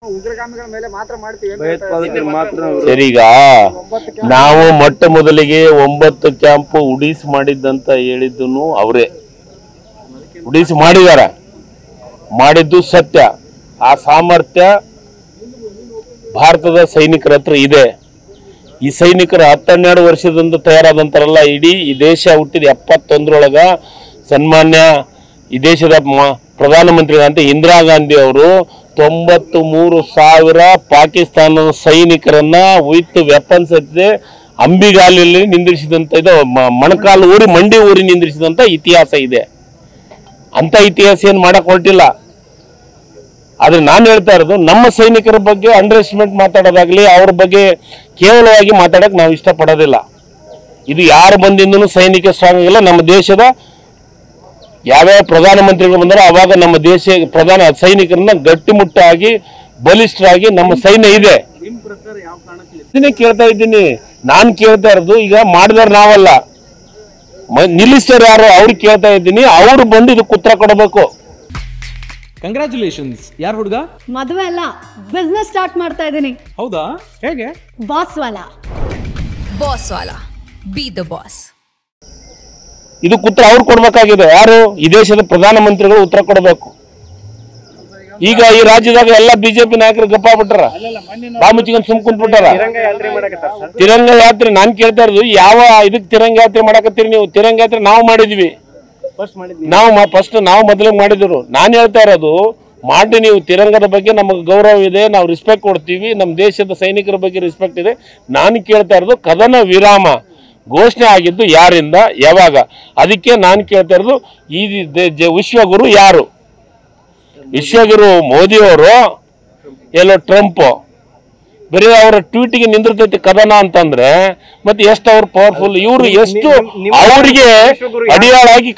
ಉಗ್ರಗಾಮಿಗಳ ಮೇಲೆ ಮಾತ್ರ ಮಾಡ್ತೀವಿ. ಸರಿ, ಈಗ ನಾವು ಮೊಟ್ಟ ಮೊದಲಿಗೆ 9 ಕ್ಯಾಂಪ್ ಉಡೀಸ್ ಮಾಡಿದ್ದಂತ ಹೇಳಿದ್ದನು ಅವರೇ. ಉಡೀಸ್ ಮಾಡಿದಾರ, ಮಾಡಿದ್ದು ಸತ್ಯ. ಆ ಸಾಮರ್ಥ್ಯ ಭಾರತದ ಸೈನಿಕರ ಹತ್ರ ಇದೆ. ಈ ಸೈನಿಕರು 10-12 ವರ್ಷದಿಂದ ತಯಾರಾದಂತಾರಲ್ಲ. ಇಡೀ ಈ ದೇಶ ಹುಟ್ಟಿದ 71ರೊಳಗ ಸನ್ಮಾನ್ಯ ಈ ದೇಶದ ಪ್ರಧಾನಮಂತ್ರಿ ಅಂತ ಇಂದಿರಾ ಗಾಂಧಿ ಅವರು 93,000 ಪಾಕಿಸ್ತಾನದ ಸೈನಿಕರನ್ನ ವಿತ್ ವೆಪನ್ಸ್ ಹತ್ತಿದೆ ಅಂಬಿಗಾಲಲ್ಲಿ ನಿಂದಿರಿಸಿದಂತ, ಇದು ಮೊಣಕಾಲು ಊರಿ ಮಂಡಿ ಊರಿ ನಿಂದಿರಿಸಿದಂತ ಇತಿಹಾಸ ಇದೆ. ಅಂತ ಇತಿಹಾಸ ಏನು ಮಾಡಕ್ ಹೊರಟಿಲ್ಲ. ಆದ್ರೆ ನಾನು ಹೇಳ್ತಾ ಇರೋದು, ನಮ್ಮ ಸೈನಿಕರ ಬಗ್ಗೆ ಅಂಡರ್ ಎಸ್ಟಿಮೇಟ್ ಮಾತಾಡೋದಾಗ್ಲಿ, ಅವ್ರ ಬಗ್ಗೆ ಕೇವಲವಾಗಿ ಮಾತಾಡಕ್ ನಾವು ಇಷ್ಟಪಡೋದಿಲ್ಲ. ಇದು ಯಾರು ಬಂದಿಂದನೂ ಸೈನಿಕ ಸ್ಟ್ರಾಂಗ್ ಆಗಿಲ್ಲ. ನಮ್ಮ ದೇಶದ ಯಾವ್ಯಾವ ಪ್ರಧಾನಮಂತ್ರಿಗಳು ಬಂದಾರೋ ಅವಾಗ ನಮ್ಮ ದೇಶ ಪ್ರಧಾನ ಸೈನಿಕರನ್ನ ಗಟ್ಟಿಮುಟ್ಟಾಗಿ ಬಲಿಷ್ಠರಾಗಿ ನಮ್ಮ ಸೈನ್ಯ ಇದೆ. ಇದನ್ನೇ ಕೇಳ್ತಾ ಇದ್ದೀನಿ. ನಾನು ಕೇಳ್ತಾ ಇರೋದು, ಈಗ ಮಾಡಿದಾರ ನಾವಲ್ಲ, ನಿಲ್ಲಿಸ್ತಾರೆ ಯಾರು ಅವ್ರಿಗೆ ಕೇಳ್ತಾ ಇದ್ದೀನಿ. ಅವ್ರು ಬಂದು ಇದಕ್ಕೆ ಉತ್ತರ ಕೊಡಬೇಕು. ಕಂಗ್ರ್ಯಾಚುಲೇಷನ್ಸ್. ಯಾರು ಹುಡುಗ? ಮದುವೆ ಅಲ್ಲ, ಬಿಸ್ನೆಸ್ ಸ್ಟಾರ್ಟ್ ಮಾಡ್ತಾ ಇದ್ದೀನಿ. ಹೌದಾ? ಹೇಗೆ? Boss Vala. Boss Vala, B the boss. ಇದಕ್ಕೆ ಉತ್ತರ ಅವ್ರು ಕೊಡ್ಬೇಕಾಗಿದೆ. ಯಾರು? ಈ ದೇಶದ ಪ್ರಧಾನಮಂತ್ರಿಗಳು ಉತ್ತರ ಕೊಡಬೇಕು. ಈಗ ಈ ರಾಜ್ಯದಾಗ ಎಲ್ಲ ಬಿಜೆಪಿ ನಾಯಕರು ಗಪ್ಪ ಬಿಟ್ಟಾರ, ಬಾಮುಚ್ಚಿಕೊಂಡು ಸುಮ್ ಕುಂತ್ಬಿಟ್ಟಾರ. ತಿರಂಗ ಯಾತ್ರೆ ನಾನು ಕೇಳ್ತಾ ಇರೋದು, ಯಾವ ಇದಕ್ಕೆ ತಿರಂಗ ಯಾತ್ರೆ ಮಾಡಕತ್ತೀರಿ ನೀವು? ತಿರಂಗ ಯಾತ್ರೆ ನಾವು ಮಾಡಿದ್ವಿ, ನಾವು ಮೊದಲಿಗೆ ಮಾಡಿದ್ರು. ನಾನು ಹೇಳ್ತಾ ಇರೋದು, ಮಾಡಿ ನೀವು ತಿರಂಗದ ಬಗ್ಗೆ ನಮಗೆ ಗೌರವ ಇದೆ, ನಾವು ರಿಸ್ಪೆಕ್ಟ್ ಕೊಡ್ತೀವಿ, ನಮ್ಮ ದೇಶದ ಸೈನಿಕರ ಬಗ್ಗೆ ರಿಸ್ಪೆಕ್ಟ್ ಇದೆ. ನಾನು ಕೇಳ್ತಾ ಇರೋದು, ಕದನ ವಿರಾಮ ಘೋಷಣೆ ಆಗಿದ್ದು ಯಾರಿಂದ, ಯಾವಾಗ? ಅದಕ್ಕೆ ನಾನು ಕೇಳ್ತಾ ಇರೋದು, ಈ ವಿಶ್ವಗುರು ಯಾರು? ವಿಶ್ವಗುರು ಮೋದಿಯವರು ಎಲ್ಲೋ ಟ್ರಂಪ್? ಬರೀ ಅವರ ಟ್ವೀಟಿಗೆ ನಿಂದಿರ್ತೈತಿ ಕದನ ಅಂತಂದ್ರೆ ಮತ್ತೆ ಎಷ್ಟು ಅವ್ರು ಪವರ್ಫುಲ್, ಇವರು ಎಷ್ಟು ಅವರಿಗೆ ಅಡಿಯಾಳಾಗಿ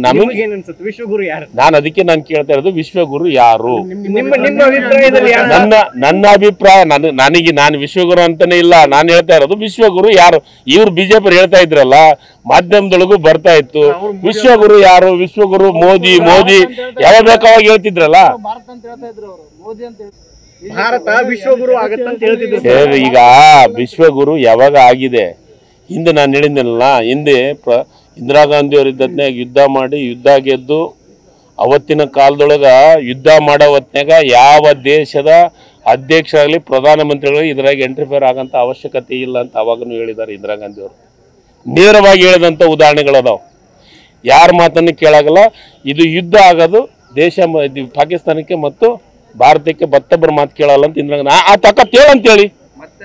ನಾನು ಅದಕ್ಕೆ ನಾನು ಕೇಳ್ತಾ ಇರೋದು, ವಿಶ್ವಗುರು ಯಾರು? ನನ್ನ ಅಭಿಪ್ರಾಯ, ನಾನು ವಿಶ್ವಗುರು ಅಂತಾನೆ ಇಲ್ಲ. ನಾನು ಹೇಳ್ತಾ ಇರೋದು ವಿಶ್ವಗುರು ಯಾರು? ಇವ್ರು ಬಿಜೆಪಿ ಹೇಳ್ತಾ ಇದ್ರಲ್ಲ, ಮಾಧ್ಯಮದೊಳಗೂ ಬರ್ತಾ ಇತ್ತು, ವಿಶ್ವಗುರು ಯಾರು? ವಿಶ್ವಗುರು ಮೋದಿ ಯಾವ ಬೇಕಾವಾಗ ಹೇಳ್ತಿದ್ರಲ್ಲ. ಭಾರತ ವಿಶ್ವಗುರು ಆಗತ್ತಂತ ಹೇಳ್ತಿದ್ರು. ಈಗ ವಿಶ್ವಗುರು ಯಾವಾಗ ಆಗಿದೆ? ಹಿಂದೆ ನಾನು ಹೇಳಿದ್ನಲ್ಲ, ಹಿಂದೆ ಇಂದಿರಾ ಗಾಂಧಿ ಅವ್ರ ಇದ್ದತ್ನಾಗ ಯುದ್ಧ ಮಾಡಿ ಯುದ್ಧ ಗೆದ್ದು, ಅವತ್ತಿನ ಕಾಲದೊಳಗ ಯುದ್ಧ ಮಾಡೋ ಹೊತ್ನಾಗ ಯಾವ ದೇಶದ ಅಧ್ಯಕ್ಷರಾಗಲಿ ಪ್ರಧಾನಮಂತ್ರಿಗಳು ಇದ್ರಾಗ ಎಂಟ್ರಿಫೇರ್ ಆಗಂತ ಅವಶ್ಯಕತೆ ಇಲ್ಲ ಅಂತ ಅವಾಗನು ಹೇಳಿದ್ದಾರೆ ಇಂದಿರಾ ಗಾಂಧಿ ಅವರು. ನೇರವಾಗಿ ಹೇಳಿದಂಥ ಉದಾಹರಣೆಗಳದಾವ. ಯಾರ ಮಾತನ್ನು ಕೇಳಾಗಲ್ಲ. ಇದು ಯುದ್ಧ ಆಗೋದು ದೇಶ ಪಾಕಿಸ್ತಾನಕ್ಕೆ ಮತ್ತು ಭಾರತಕ್ಕೆ ಮತ್ತೊಬ್ಬರ ಮಾತು ಕೇಳಲ್ಲ ಅಂತ ಇಂದಿರಾ ಆ ತಾಕತ್ ಹೇಳಂತೇಳಿ,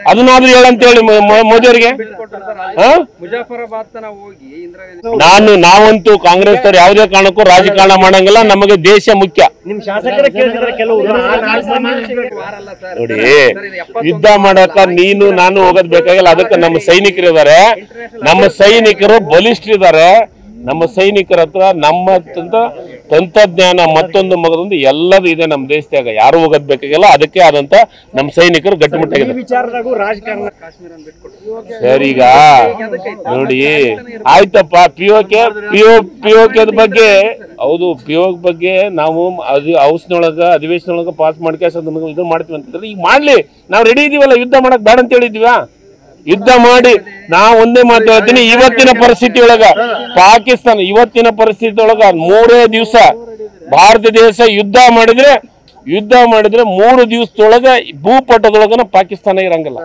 ಅದನ್ನಾದ್ರೂ ಹೇಳಂತೇಳಿ ಮೋದಿ ಅವರಿಗೆ. ನಾವಂತೂ ಕಾಂಗ್ರೆಸ್ ಅವ್ರು ಯಾವುದೇ ಕಾರಣಕ್ಕೂ ರಾಜಕಾರಣ ಮಾಡಂಗಿಲ್ಲ. ನಮಗೆ ದೇಶ ಮುಖ್ಯ. ನೋಡಿ, ಯುದ್ಧ ಮಾಡಕ ನೀನು ನಾನು ಹೋಗೋದ್ ಬೇಕಾಗಿಲ್ಲ. ಅದಕ್ಕೆ ನಮ್ಮ ಸೈನಿಕರು ಇದ್ದಾರೆ, ನಮ್ಮ ಸೈನಿಕರು ಬಲಿಷ್ಠರಿದ್ದಾರೆ. ನಮ್ಮ ಸೈನಿಕರ ಹತ್ರ ನಮ್ಮ ತಂತ್ರಜ್ಞಾನ ಮತ್ತೊಂದು ಮಗದೊಂದು ಎಲ್ಲದೂ ಇದೆ ನಮ್ಮ ದೇಶದಾಗ. ಯಾರು ಹೋಗೋದ್ ಬೇಕಾಗಿಲ್ಲ. ಅದಕ್ಕೆ ಆದಂತ ನಮ್ಮ ಸೈನಿಕರು ಗಟ್ಟಿಮುಟ್ಟಾಗಿದೆ. ಸರಿ, ಈಗ ನೋಡಿ ಆಯ್ತಪ್ಪ, ಪಿಒಕೆ ಬಗ್ಗೆ ಹೌದು, ಪಿಒಕೆ ಬಗ್ಗೆ ನಾವು ಅಧಿವೇಶನೊಳಗ ಪಾಸ್ ಮಾಡ್ಕೇಸ ಇದು ಮಾಡ್ತೀವಿ ಅಂತಂದ್ರೆ ಈಗ ಮಾಡ್ಲಿ, ನಾವು ರೆಡಿ ಇದೀವಲ್ಲ. ಯುದ್ಧ ಮಾಡಕ್ ಬೇಡ ಅಂತ ಹೇಳಿದ್ವಿ. ಯುದ್ಧ ಮಾಡಿ ನಾವು ಒಂದೇ ಮಾತು ಹೇಳ್ತೀನಿ, ಇವತ್ತಿನ ಪರಿಸ್ಥಿತಿ ಒಳಗ ಪಾಕಿಸ್ತಾನ ಇವತ್ತಿನ ಪರಿಸ್ಥಿತಿ ಒಳಗ 3 ದಿವಸ ಭಾರತ ದೇಶ ಯುದ್ಧ ಮಾಡಿದ್ರೆ 3 ದಿವಸದೊಳಗ ಭೂಪಟದೊಳಗನ ಪಾಕಿಸ್ತಾನ ಇರಂಗಿಲ್ಲ.